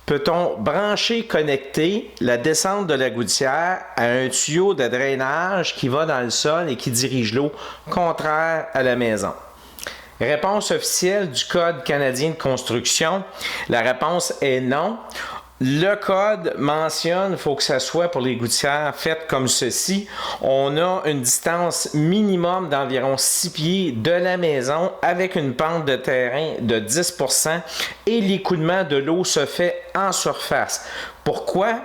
Peut-on brancher, connecter la descente de la gouttière à un tuyau de drainage qui va dans le sol et qui dirige l'eau contraire à la maison? Réponse officielle du Code canadien de construction, la réponse est non. Le code mentionne qu'il faut que ça soit pour les gouttières faites comme ceci. On a une distance minimum d'environ 6 pieds de la maison avec une pente de terrain de 10% et l'écoulement de l'eau se fait en surface. Pourquoi?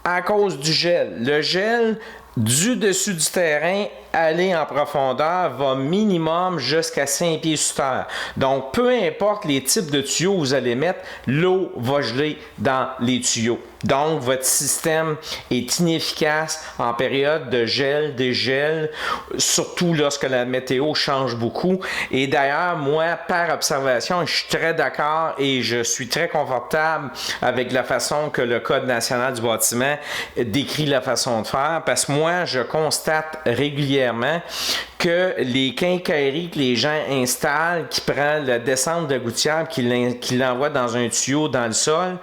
À cause du gel. Le gel du dessus du terrain, aller en profondeur va minimum jusqu'à 5 pieds sous terre. Donc, peu importe les types de tuyaux que vous allez mettre, l'eau va geler dans les tuyaux. Donc, votre système est inefficace en période de gel, dégel, surtout lorsque la météo change beaucoup. Et d'ailleurs, moi, par observation, je suis très d'accord et je suis très confortable avec la façon que le Code national du bâtiment décrit la façon de faire, parce que moi, je constate régulièrement que les quincailleries que les gens installent, qui prennent la descente de gouttière, qui l'envoient dans un tuyau dans le sol,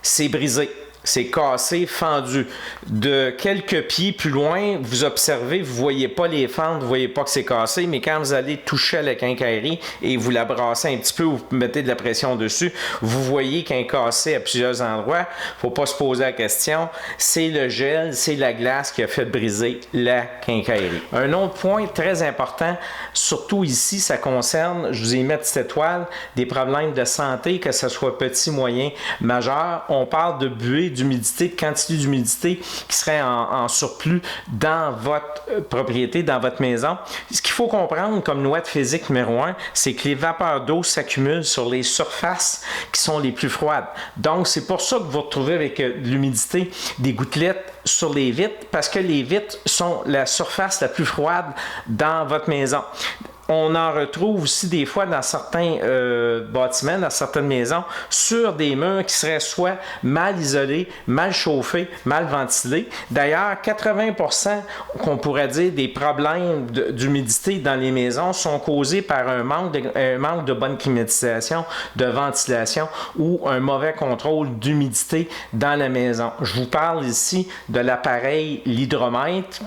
c'est brisé. C'est cassé, fendu. De quelques pieds plus loin, vous observez, vous ne voyez pas les fentes, vous ne voyez pas que c'est cassé, mais quand vous allez toucher à la quincaillerie et vous la brassez un petit peu, vous mettez de la pression dessus, vous voyez qu'un cassé à plusieurs endroits. Il ne faut pas se poser la question. C'est le gel, c'est la glace qui a fait briser la quincaillerie. Un autre point très important, surtout ici, ça concerne, je vous ai mis cette étoile, des problèmes de santé, que ce soit petit, moyen, majeur. On parle de buée, d'humidité, de quantité d'humidité qui serait en surplus dans votre propriété, dans votre maison. Ce qu'il faut comprendre comme loi de physique numéro 1, c'est que les vapeurs d'eau s'accumulent sur les surfaces qui sont les plus froides. Donc, c'est pour ça que vous retrouvez avec de l'humidité des gouttelettes sur les vitres, parce que les vitres sont la surface la plus froide dans votre maison. On en retrouve aussi des fois dans certains bâtiments, dans certaines maisons, sur des murs qui seraient soit mal isolés, mal chauffés, mal ventilés. D'ailleurs, 80% qu'on pourrait dire des problèmes d'humidité dans les maisons sont causés par un manque de bonne climatisation, de ventilation ou un mauvais contrôle d'humidité dans la maison. Je vous parle ici de l'appareil, l'hydromètre,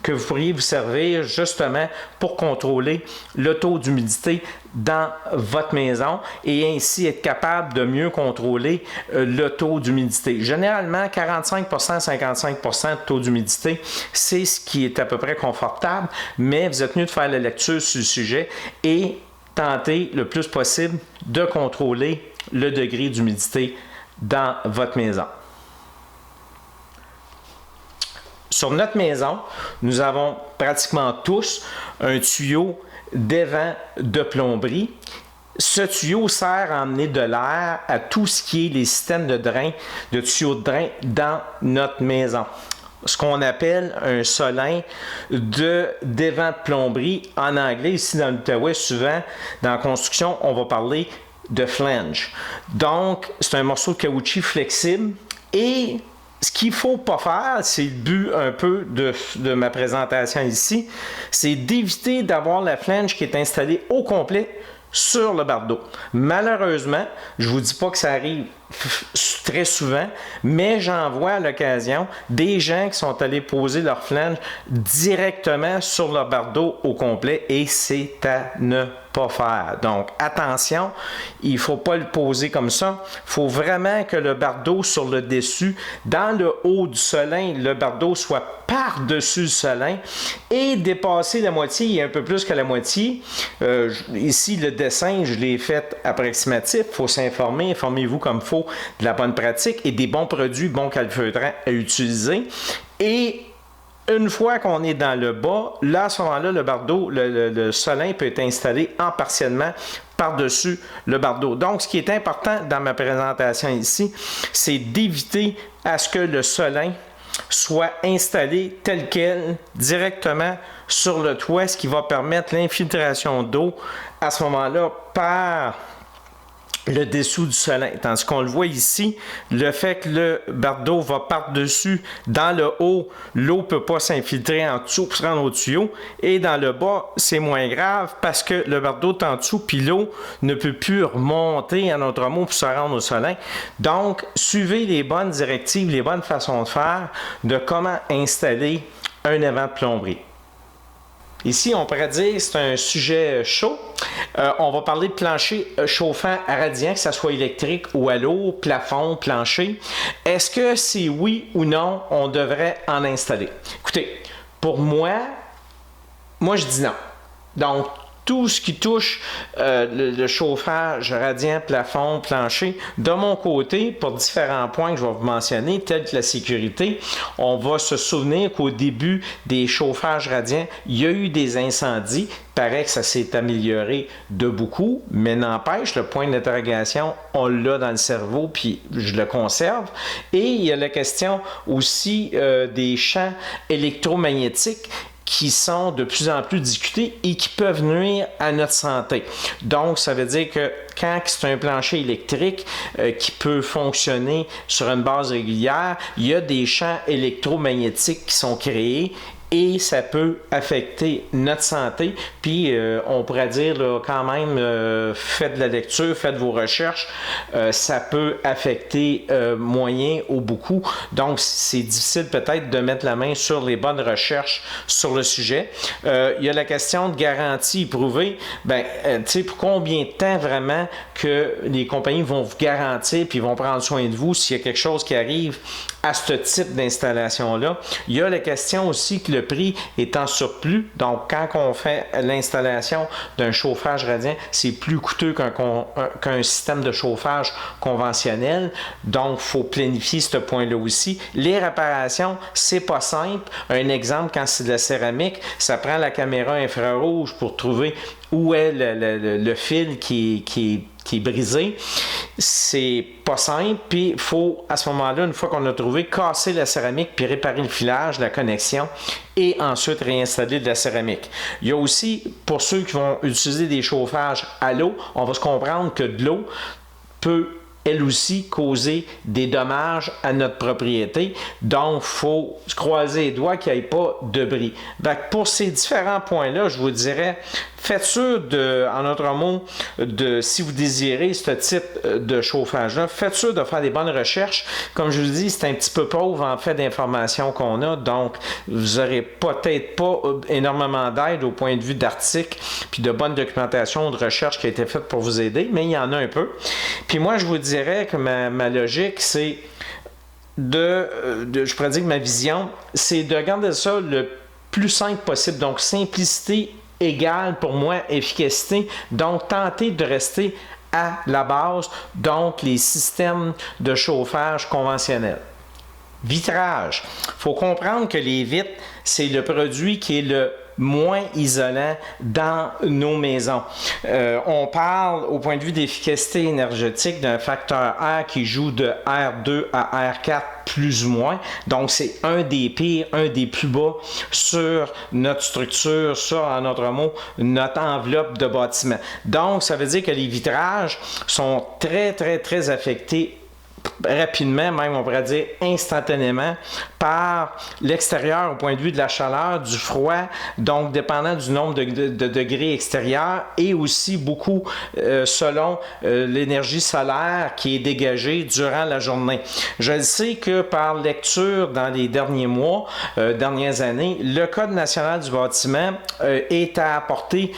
que vous pourriez vous servir justement pour contrôler le taux d'humidité dans votre maison et ainsi être capable de mieux contrôler le taux d'humidité. Généralement, 45%, 55% de taux d'humidité, c'est ce qui est à peu près confortable, mais vous êtes tenu de faire la lecture sur le sujet et tenter le plus possible de contrôler le degré d'humidité dans votre maison. Sur notre maison, nous avons pratiquement tous un tuyau d'évent de plomberie. Ce tuyau sert à emmener de l'air à tout ce qui est les systèmes de drain, de tuyaux de drain dans notre maison. Ce qu'on appelle un solin d'évent de plomberie. En anglais, ici dans l'Outaouais, souvent, dans la construction, on va parler de flange. Donc, c'est un morceau de caoutchouc flexible et ce qu'il ne faut pas faire, c'est le but un peu de ma présentation ici, c'est d'éviter d'avoir la flange qui est installée au complet sur le bardeau. Malheureusement, je ne vous dis pas que ça arrive très souvent, mais j'en vois à l'occasion des gens qui sont allés poser leur flange directement sur le bardeau au complet et c'est à ne pas faire. Donc, attention, il ne faut pas le poser comme ça. Il faut vraiment que le bardeau sur le dessus, dans le haut du solin, le bardeau soit par-dessus le solin et dépasser la moitié et un peu plus que la moitié. Ici, le dessin, je l'ai fait approximatif. Il faut s'informer. Informez-vous comme il faut de la bonne pratique et des bons produits, bons calfeutrants à utiliser. Et une fois qu'on est dans le bas, là, à ce moment-là, le bardeau, le solin peut être installé en partiellement par-dessus le bardeau. Donc, ce qui est important dans ma présentation ici, c'est d'éviter à ce que le solin soit installé tel quel directement sur le toit, ce qui va permettre l'infiltration d'eau à ce moment-là par le dessous du solin. Tandis qu'on le voit ici, le fait que le bardeau va par-dessus, dans le haut, l'eau ne peut pas s'infiltrer en dessous pour se rendre au tuyau. Et dans le bas, c'est moins grave parce que le bardeau est en dessous, puis l'eau ne peut plus remonter, en autre mot, pour se rendre au solin. Donc, suivez les bonnes directives, les bonnes façons de faire de comment installer un évent de plomberie. Ici, on pourrait dire que c'est un sujet chaud. On va parler de plancher chauffant à radiant, que ce soit électrique ou à l'eau, plafond, plancher. Est-ce que c'est oui ou non, on devrait en installer? Écoutez, pour moi je dis non. Donc, tout ce qui touche le chauffage radiant, plafond, plancher, de mon côté, pour différents points que je vais vous mentionner, tels que la sécurité, on va se souvenir qu'au début des chauffages radiants, il y a eu des incendies. Il paraît que ça s'est amélioré de beaucoup, mais n'empêche, le point d'interrogation, on l'a dans le cerveau, puis je le conserve. Et il y a la question aussi des champs électromagnétiques qui sont de plus en plus discutés et qui peuvent nuire à notre santé. Donc, ça veut dire que quand c'est un plancher électrique qui peut fonctionner sur une base régulière, il y a des champs électromagnétiques qui sont créés et ça peut affecter notre santé. Puis, on pourrait dire là, quand même, faites de la lecture, faites vos recherches. Ça peut affecter moyen ou beaucoup. Donc, c'est difficile peut-être de mettre la main sur les bonnes recherches sur le sujet. Il y a la question de garantie éprouvée. Ben, tu sais, pour combien de temps vraiment que les compagnies vont vous garantir puis vont prendre soin de vous s'il y a quelque chose qui arrive à ce type d'installation-là. Il y a la question aussi que le prix est en surplus. Donc, quand on fait l'installation d'un chauffage radiant, c'est plus coûteux qu'un système de chauffage conventionnel. Donc, il faut planifier ce point-là aussi. Les réparations, c'est pas simple. Un exemple, quand c'est de la céramique, ça prend la caméra infrarouge pour trouver où est le fil qui est brisé. C'est pas simple, puis il faut, à ce moment-là, une fois qu'on a trouvé, casser la céramique, puis réparer le filage, la connexion, et ensuite réinstaller de la céramique. Il y a aussi, pour ceux qui vont utiliser des chauffages à l'eau, on va se comprendre que de l'eau peut elle aussi causer des dommages à notre propriété. Donc, il faut se croiser les doigts qu'il n'y ait pas de bris. Donc, pour ces différents points-là, je vous dirais, faites sûr en autre mot, si vous désirez ce type de chauffage-là, faites sûr de faire des bonnes recherches. Comme je vous dis, c'est un petit peu pauvre en fait d'informations qu'on a, donc vous n'aurez peut-être pas énormément d'aide au point de vue d'articles puis de bonne documentation de recherche qui a été faite pour vous aider, mais il y en a un peu. Puis moi, je vous dirais que ma logique, c'est je pourrais dire que ma vision, c'est de garder ça le plus simple possible. Donc, simplicité égale pour moi efficacité. Donc, tentez de rester à la base, donc les systèmes de chauffage conventionnels. Vitrage. Il faut comprendre que les vitres, c'est le produit qui est le moins isolant dans nos maisons. On parle, au point de vue d'efficacité énergétique, d'un facteur R qui joue de R2 à R4 plus ou moins. Donc, c'est un des pires, un des plus bas sur notre structure, sur, en autre mot, notre enveloppe de bâtiment. Donc, ça veut dire que les vitrages sont très, très, très affectés rapidement, même on pourrait dire instantanément, par l'extérieur au point de vue de la chaleur, du froid, donc dépendant du nombre de degrés extérieurs et aussi beaucoup selon l'énergie solaire qui est dégagée durant la journée. Je sais que par lecture dans les derniers mois, dernières années, le Code national du bâtiment est à apporter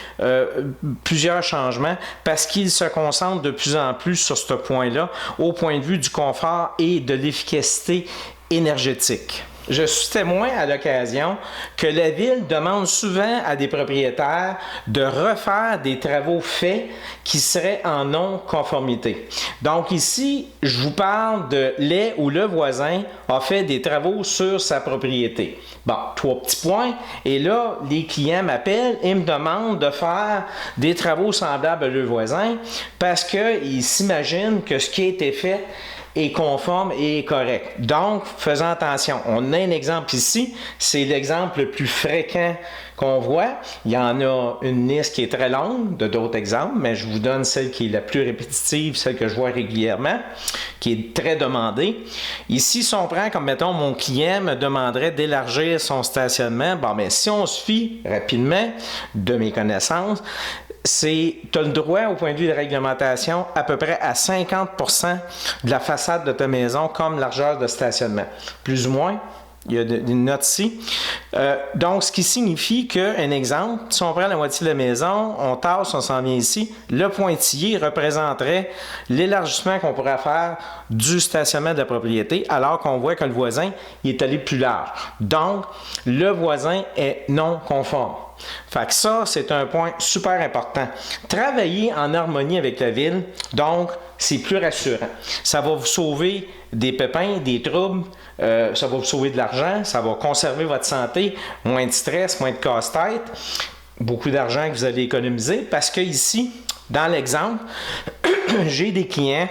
plusieurs changements parce qu'il se concentre de plus en plus sur ce point-là au point de vue du confort et de l'efficacité énergétique. Je suis témoin à l'occasion que la ville demande souvent à des propriétaires de refaire des travaux faits qui seraient en non-conformité. Donc ici, je vous parle de les ou le voisin a fait des travaux sur sa propriété. Bon, 3 petits points. Et là, les clients m'appellent et me demandent de faire des travaux semblables à leur voisin parce qu'ils s'imaginent que ce qui a été fait est conforme et est correct. Donc, faisons attention. On a un exemple ici, c'est l'exemple le plus fréquent qu'on voit. Il y en a une liste qui est très longue de d'autres exemples, mais je vous donne celle qui est la plus répétitive, celle que je vois régulièrement, qui est très demandée. Ici, si on prend comme, mettons, mon client me demanderait d'élargir son stationnement, bon, mais si on se fie rapidement de mes connaissances, tu as le droit, au point de vue de réglementation, à peu près à 50% de la façade de ta maison comme largeur de stationnement. Plus ou moins, il y a une note ici. Donc, ce qui signifie qu'un exemple, si on prend la moitié de la maison, on tasse, on s'en vient ici, le pointillé représenterait l'élargissement qu'on pourrait faire du stationnement de la propriété, alors qu'on voit que le voisin il est allé plus large. Donc, le voisin est non conforme. Fait que ça, c'est un point super important. Travailler en harmonie avec la ville, donc, c'est plus rassurant. Ça va vous sauver des pépins, des troubles, ça va vous sauver de l'argent, ça va conserver votre santé, moins de stress, moins de casse-tête, beaucoup d'argent que vous allez économiser, parce que ici, dans l'exemple, j'ai des clients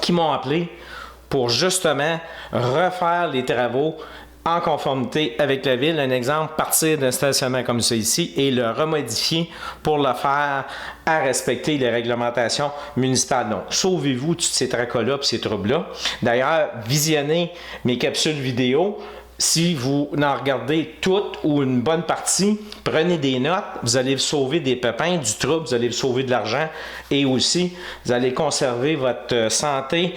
qui m'ont appelé pour justement refaire les travaux en conformité avec la ville. Un exemple, partir d'un stationnement comme ça ici et le remodifier pour le faire à respecter les réglementations municipales. Donc, sauvez-vous tous ces tracas-là et ces troubles-là. D'ailleurs, visionnez mes capsules vidéo. Si vous en regardez toutes ou une bonne partie, prenez des notes, vous allez vous sauver des pépins, du trouble, vous allez vous sauver de l'argent et aussi vous allez conserver votre santé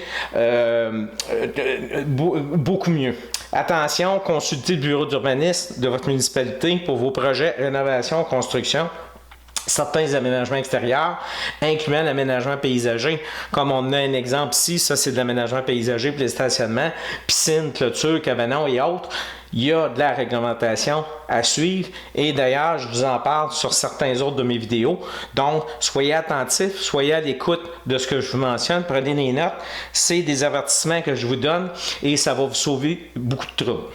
beaucoup mieux. Attention, consultez le bureau d'urbanisme de votre municipalité pour vos projets rénovation, construction. Certains aménagements extérieurs, incluant l'aménagement paysager, comme on a un exemple ici, ça c'est de l'aménagement paysager pour les stationnements, piscine, clôture, cabanon et autres. Il y a de la réglementation à suivre et d'ailleurs, je vous en parle sur certains autres de mes vidéos. Donc, soyez attentifs, soyez à l'écoute de ce que je vous mentionne, prenez des notes. C'est des avertissements que je vous donne et ça va vous sauver beaucoup de troubles.